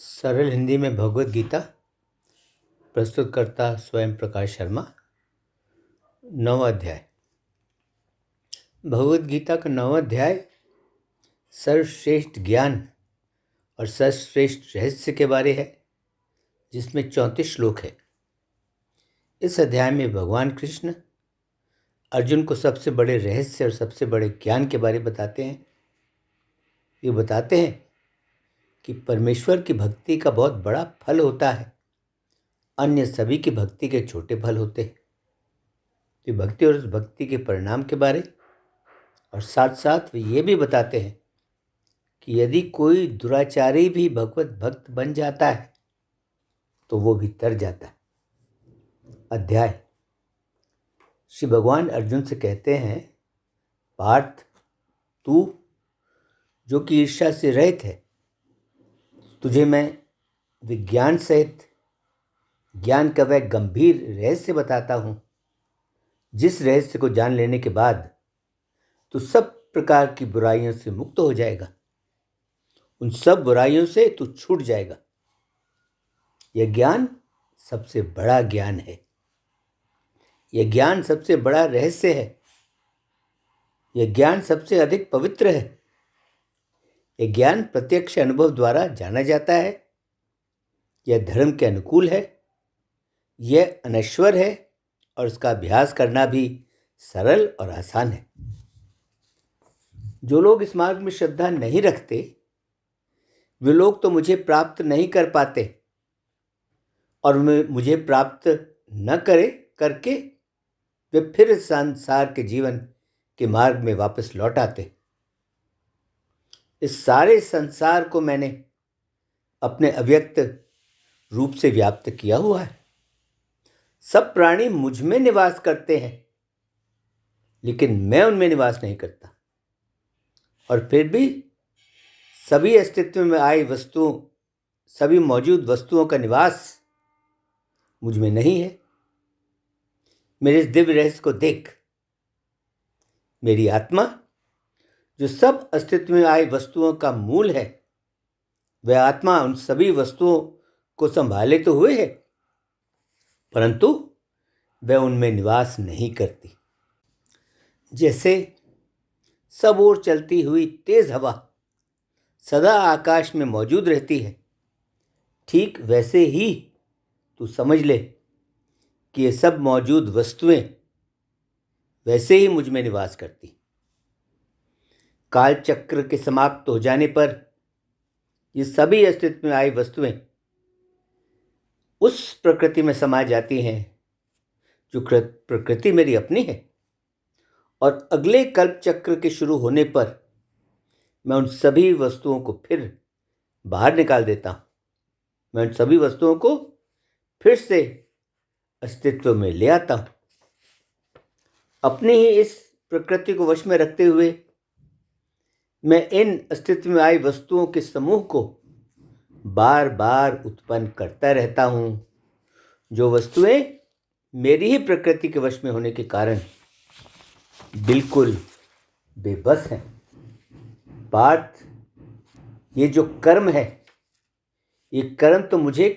सरल हिंदी में भगवत गीता। प्रस्तुतकर्ता स्वयं प्रकाश शर्मा। 9वां अध्याय। भगवत गीता का 9वां अध्याय सर्वश्रेष्ठ ज्ञान और सर्वश्रेष्ठ रहस्य के बारे है, जिसमें 34 श्लोक है। इस अध्याय में भगवान कृष्ण अर्जुन को सबसे बड़े रहस्य और सबसे बड़े ज्ञान के बारे बताते हैं। ये बताते हैं कि परमेश्वर की भक्ति का बहुत बड़ा फल होता है, अन्य सभी की भक्ति के छोटे फल होते हैं। ये भक्ति और उस भक्ति के परिणाम के बारे और साथ साथ वे ये भी बताते हैं कि यदि कोई दुराचारी भी भगवत भक्त बन जाता है तो वो भी तर जाता है। अध्याय। श्री भगवान अर्जुन से कहते हैं, पार्थ, तू जो कि ईर्ष्या से रहित है, तुझे मैं विज्ञान सहित ज्ञान का वह गंभीर रहस्य बताता हूँ, जिस रहस्य को जान लेने के बाद तू सब प्रकार की बुराइयों से मुक्त हो जाएगा। उन सब बुराइयों से तू छूट जाएगा। यह ज्ञान सबसे बड़ा ज्ञान है। यह ज्ञान सबसे बड़ा रहस्य है। यह ज्ञान सबसे अधिक पवित्र है। यह ज्ञान प्रत्यक्ष अनुभव द्वारा जाना जाता है। यह धर्म के अनुकूल है। यह अनश्वर है और उसका अभ्यास करना भी सरल और आसान है। जो लोग इस मार्ग में श्रद्धा नहीं रखते, वे लोग तो मुझे प्राप्त नहीं कर पाते और मुझे प्राप्त न करके वे फिर संसार के जीवन के मार्ग में वापस लौट आते। इस सारे संसार को मैंने अपने अव्यक्त रूप से व्याप्त किया हुआ है। सब प्राणी मुझ में निवास करते हैं, लेकिन मैं उनमें निवास नहीं करता। और फिर भी सभी अस्तित्व में आई वस्तुओं, सभी मौजूद वस्तुओं का निवास मुझ में नहीं है। मेरे इस दिव्य रहस्य को देख। मेरी आत्मा, जो सब अस्तित्व में आई वस्तुओं का मूल है, वह आत्मा उन सभी वस्तुओं को संभाले तो हुए है, परंतु वह उनमें निवास नहीं करती। जैसे सब ओर चलती हुई तेज हवा सदा आकाश में मौजूद रहती है, ठीक वैसे ही तू समझ ले कि ये सब मौजूद वस्तुएं वैसे ही मुझ में निवास करती। काल चक्र के समाप्त हो जाने पर ये सभी अस्तित्व में आई वस्तुएं उस प्रकृति में समा जाती हैं जो प्रकृति मेरी अपनी है। और अगले कल्प चक्र के शुरू होने पर मैं उन सभी वस्तुओं को फिर बाहर निकाल देता हूँ। मैं उन सभी वस्तुओं को फिर से अस्तित्व में ले आता हूँ। अपनी ही इस प्रकृति को वश में रखते हुए मैं इन अस्तित्व में आई वस्तुओं के समूह को बार बार उत्पन्न करता रहता हूँ, जो वस्तुएं मेरी ही प्रकृति के वश में होने के कारण बिल्कुल बेबस हैं। पार्थ, ये जो कर्म है, ये कर्म तो मुझे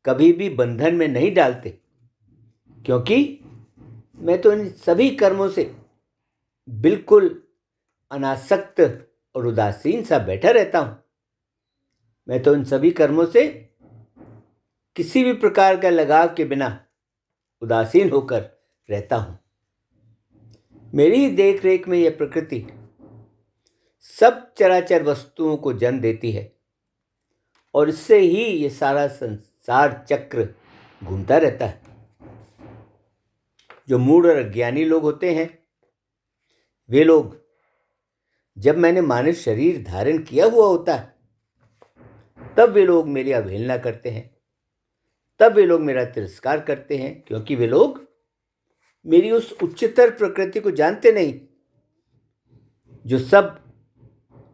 कभी भी बंधन में नहीं डालते, क्योंकि मैं तो इन सभी कर्मों से बिल्कुल अनासक्त और उदासीन सा बैठा रहता हूँ। मैं तो इन सभी कर्मों से किसी भी प्रकार का लगाव के बिना उदासीन होकर रहता हूँ। मेरी ही देख रेख में यह प्रकृति सब चराचर वस्तुओं को जन्म देती है और इससे ही ये सारा संसार चक्र घूमता रहता है। जो मूढ़ और अज्ञानी लोग होते हैं, वे लोग, जब मैंने मानव शरीर धारण किया हुआ होता है, तब वे लोग मेरी अवहेलना करते हैं, तब वे लोग मेरा तिरस्कार करते हैं, क्योंकि वे लोग मेरी उस उच्चतर प्रकृति को जानते नहीं, जो सब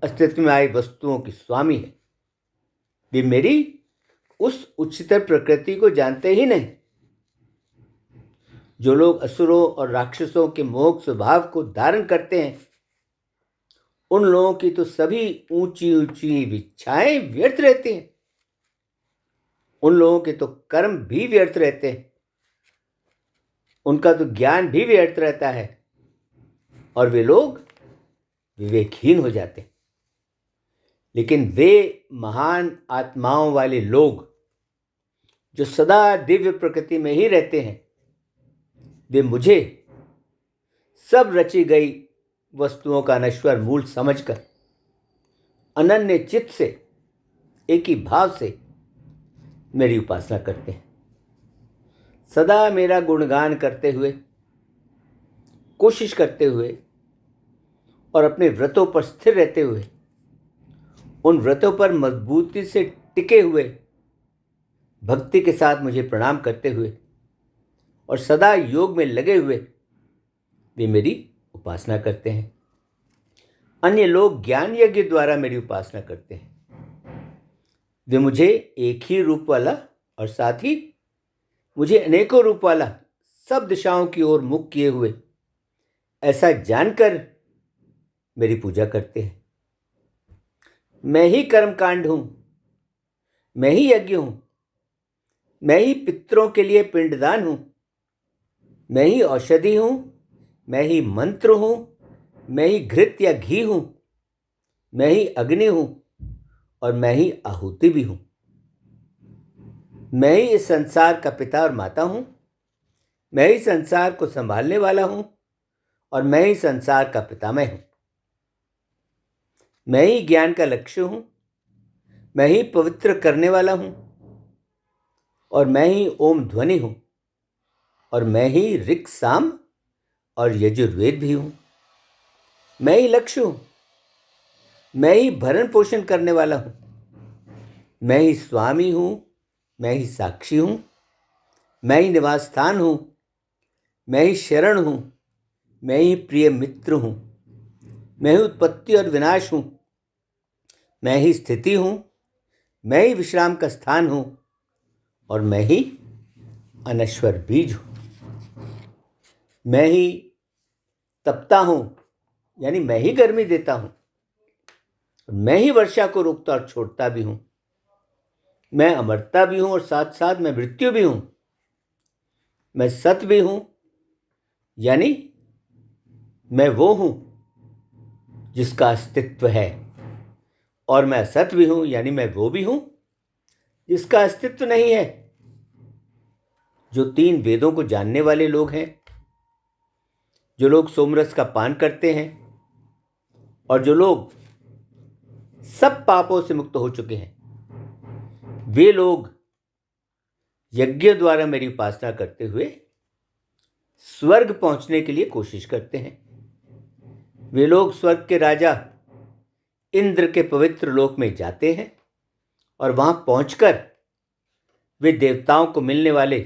अस्तित्व में आई वस्तुओं की स्वामी है। वे मेरी उस उच्चतर प्रकृति को जानते ही नहीं। जो लोग असुरों और राक्षसों के मोह स्वभाव को धारण करते हैं, उन लोगों की तो सभी ऊंची ऊंची इच्छाएं व्यर्थ रहती हैं। उन लोगों के तो कर्म भी व्यर्थ रहते हैं, उनका तो ज्ञान भी व्यर्थ रहता है और वे लोग विवेकहीन हो जाते हैं। लेकिन वे महान आत्माओं वाले लोग जो सदा दिव्य प्रकृति में ही रहते हैं, वे मुझे सब रची गई वस्तुओं का नश्वर मूल समझकर अनन्य चित्त से, एक ही भाव से मेरी उपासना करते हैं। सदा मेरा गुणगान करते हुए, कोशिश करते हुए और अपने व्रतों पर स्थिर रहते हुए, उन व्रतों पर मजबूती से टिके हुए भक्ति के साथ मुझे प्रणाम करते हुए और सदा योग में लगे हुए वे मेरी उपासना करते हैं। अन्य लोग ज्ञान यज्ञ द्वारा मेरी उपासना करते हैं। वे मुझे एक ही रूप वाला और साथ ही मुझे अनेकों रूप वाला, सब दिशाओं की ओर मुख किए हुए ऐसा जानकर मेरी पूजा करते हैं। मैं ही कर्मकांड हूं, मैं ही यज्ञ हूं, मैं ही पितरों के लिए पिंडदान हूं, मैं ही औषधि हूं, मैं ही मंत्र हूं, मैं ही घृत या घी हूं, मैं ही अग्नि हूं और मैं ही आहुति भी हूं। मैं ही इस संसार का पिता और माता हूं, मैं ही संसार को संभालने वाला हूं और मैं ही संसार का पितामह हूं। मैं ही ज्ञान का लक्ष्य हूं, मैं ही पवित्र करने वाला हूं और मैं ही ओम ध्वनि हूं और मैं ही ऋक् साम और यजुर्वेद भी हूं। मैं ही लक्ष्य हूं, मैं ही भरण पोषण करने वाला हूं, मैं ही स्वामी हूं, मैं ही साक्षी हूं, मैं ही निवास स्थान हूं, मैं ही शरण हूं, मैं ही प्रिय मित्र हूं, मैं ही उत्पत्ति और विनाश हूं, मैं ही स्थिति हूं, मैं ही विश्राम का स्थान हूं और मैं ही अनश्वर बीज हूं। मैं ही तपता हूं, यानी मैं ही गर्मी देता हूं, मैं ही वर्षा को रोकता और छोड़ता भी हूं। मैं अमरता भी हूं और साथ साथ मैं मृत्यु भी हूं। मैं सत्य भी हूं, यानी मैं वो हूं जिसका अस्तित्व है, और मैं असत्य भी हूं, यानी मैं वो भी हूं जिसका अस्तित्व नहीं है। जो 3 वेदों को जानने वाले लोग हैं, जो लोग सोमरस का पान करते हैं और जो लोग सब पापों से मुक्त हो चुके हैं, वे लोग यज्ञ द्वारा मेरी उपासना करते हुए स्वर्ग पहुंचने के लिए कोशिश करते हैं। वे लोग स्वर्ग के राजा इंद्र के पवित्र लोक में जाते हैं और वहां पहुंचकर वे देवताओं को मिलने वाले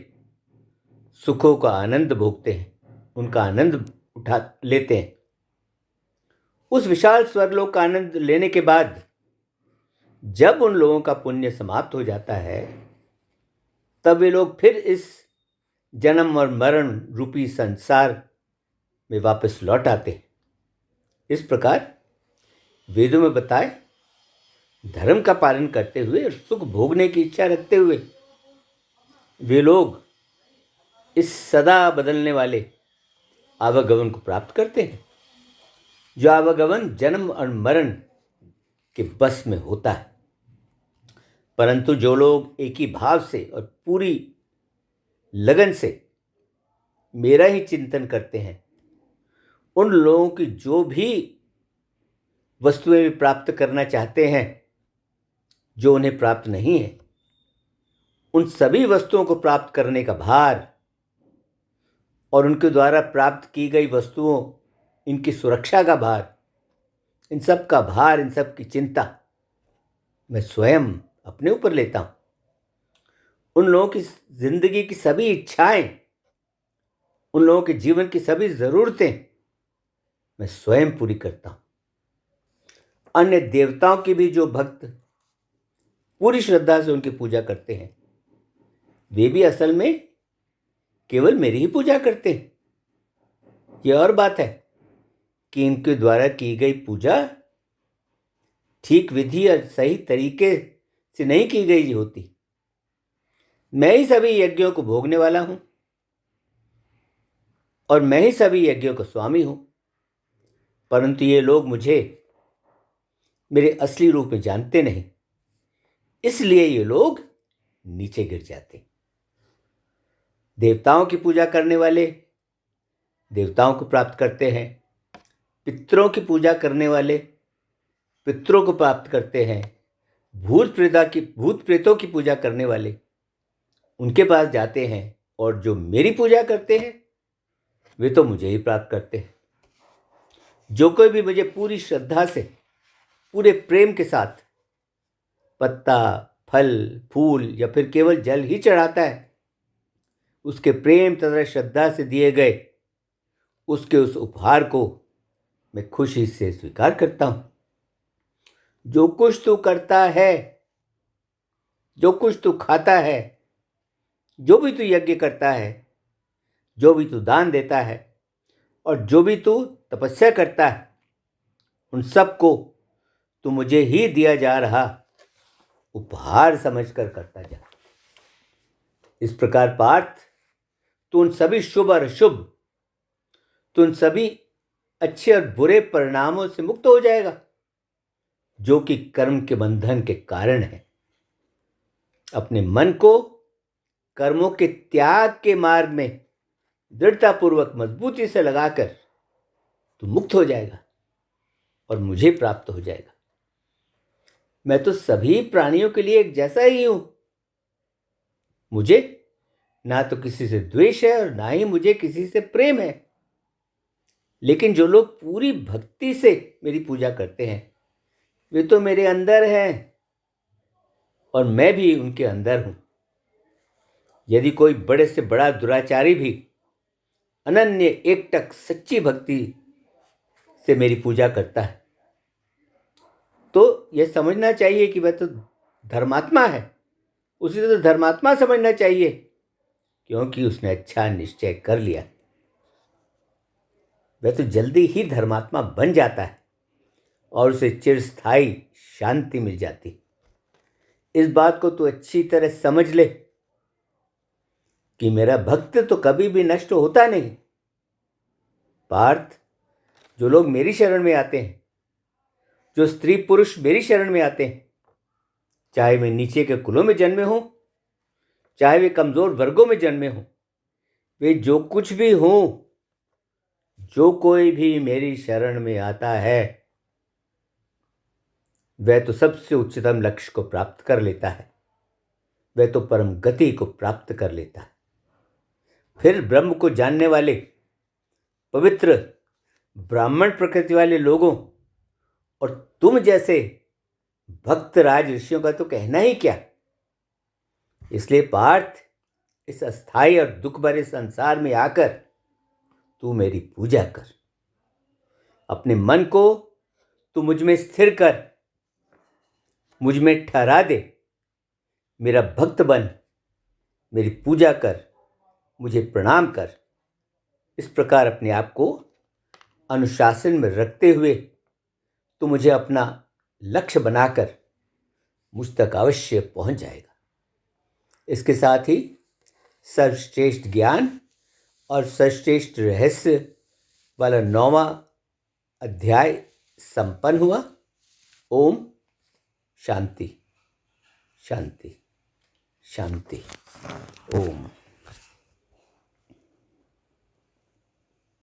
सुखों का आनंद भोगते हैं, उनका आनंद उठा लेते हैं। उस विशाल स्वर्गलोक का आनंद लेने के बाद जब उन लोगों का पुण्य समाप्त हो जाता है, तब वे लोग फिर इस जन्म और मरण रूपी संसार में वापस लौट आते हैं। इस प्रकार वेदों में बताए धर्म का पालन करते हुए और सुख भोगने की इच्छा रखते हुए वे लोग इस सदा बदलने वाले आवागमन को प्राप्त करते हैं, जो आवागमन जन्म और मरण के बस में होता है। परंतु जो लोग एक ही भाव से और पूरी लगन से मेरा ही चिंतन करते हैं, उन लोगों की जो भी वस्तुएं वे प्राप्त करना चाहते हैं, जो उन्हें प्राप्त नहीं है, उन सभी वस्तुओं को प्राप्त करने का भार और उनके द्वारा प्राप्त की गई वस्तुओं, इनकी सुरक्षा का भार, इन सब का भार, इन सब की चिंता मैं स्वयं अपने ऊपर लेता हूं। उन लोगों की जिंदगी की सभी इच्छाएं, उन लोगों के जीवन की सभी जरूरतें मैं स्वयं पूरी करता हूं। अन्य देवताओं की भी जो भक्त पूरी श्रद्धा से उनकी पूजा करते हैं, वे भी असल में केवल मेरी ही पूजा करते हैं। यह और बात है कि इनके द्वारा की गई पूजा ठीक विधि और सही तरीके से नहीं की गई होती। मैं ही सभी यज्ञों को भोगने वाला हूं और मैं ही सभी यज्ञों का स्वामी हूं, परंतु ये लोग मुझे मेरे असली रूप में जानते नहीं, इसलिए ये लोग नीचे गिर जाते। देवताओं की पूजा करने वाले देवताओं को प्राप्त करते हैं, पितरों की पूजा करने वाले पितरों को प्राप्त करते हैं, भूत प्रेतों की पूजा करने वाले उनके पास जाते हैं, और जो मेरी पूजा करते हैं वे तो मुझे ही प्राप्त करते हैं। जो कोई भी मुझे पूरी श्रद्धा से, पूरे प्रेम के साथ पत्ता, फल, फूल या फिर केवल जल ही चढ़ाता है, उसके प्रेम तथा श्रद्धा से दिए गए उसके उस उपहार को मैं खुशी से स्वीकार करता हूं। जो कुछ तू करता है, जो कुछ तू खाता है, जो भी तू यज्ञ करता है, जो भी तू दान देता है और जो भी तू तपस्या करता है, उन सब को तू मुझे ही दिया जा रहा उपहार समझकर करता जा। इस प्रकार पार्थ, तू उन सभी शुभ और अशुभ, तू उन सभी अच्छे और बुरे परिणामों से मुक्त हो जाएगा जो कि कर्म के बंधन के कारण है। अपने मन को कर्मों के त्याग के मार्ग में दृढ़तापूर्वक मजबूती से लगाकर तू मुक्त हो जाएगा और मुझे प्राप्त हो जाएगा। मैं तो सभी प्राणियों के लिए एक जैसा ही हूं। मुझे ना तो किसी से द्वेष है और ना ही मुझे किसी से प्रेम है। लेकिन जो लोग पूरी भक्ति से मेरी पूजा करते हैं वे तो मेरे अंदर हैं और मैं भी उनके अंदर हूं। यदि कोई बड़े से बड़ा दुराचारी भी अनन्य एकटक सच्ची भक्ति से मेरी पूजा करता है तो यह समझना चाहिए कि वह तो धर्मात्मा है। उसे तो धर्मात्मा समझना चाहिए, क्योंकि उसने अच्छा निश्चय कर लिया। वह तो जल्दी ही धर्मात्मा बन जाता है और उसे चिरस्थायी शांति मिल जाती। इस बात को तू अच्छी तरह समझ ले कि मेरा भक्त तो कभी भी नष्ट होता नहीं। पार्थ, जो लोग मेरी शरण में आते हैं, जो स्त्री पुरुष मेरी शरण में आते हैं, चाहे वे नीचे के कुलों में जन्मे हों, चाहे वे कमजोर वर्गों में जन्मे हों, वे जो कुछ भी हों, जो कोई भी मेरी शरण में आता है वह तो सबसे उच्चतम लक्ष्य को प्राप्त कर लेता है। वह तो परम गति को प्राप्त कर लेता है। फिर ब्रह्म को जानने वाले पवित्र ब्राह्मण प्रकृति वाले लोगों और तुम जैसे भक्त राज ऋषियों का तो कहना ही क्या। इसलिए पार्थ, इस अस्थाई और दुख भरे संसार में आकर तू मेरी पूजा कर। अपने मन को तू मुझ में स्थिर कर, मुझ में ठहरा दे। मेरा भक्त बन, मेरी पूजा कर, मुझे प्रणाम कर। इस प्रकार अपने आप को अनुशासन में रखते हुए तू मुझे अपना लक्ष्य बनाकर मुझ तक अवश्य पहुंच जाएगा। इसके साथ ही सर्वश्रेष्ठ ज्ञान और सर्वश्रेष्ठ रहस्य वाला 9वां अध्याय संपन्न हुआ। ओम शांति शांति शांति। ओम।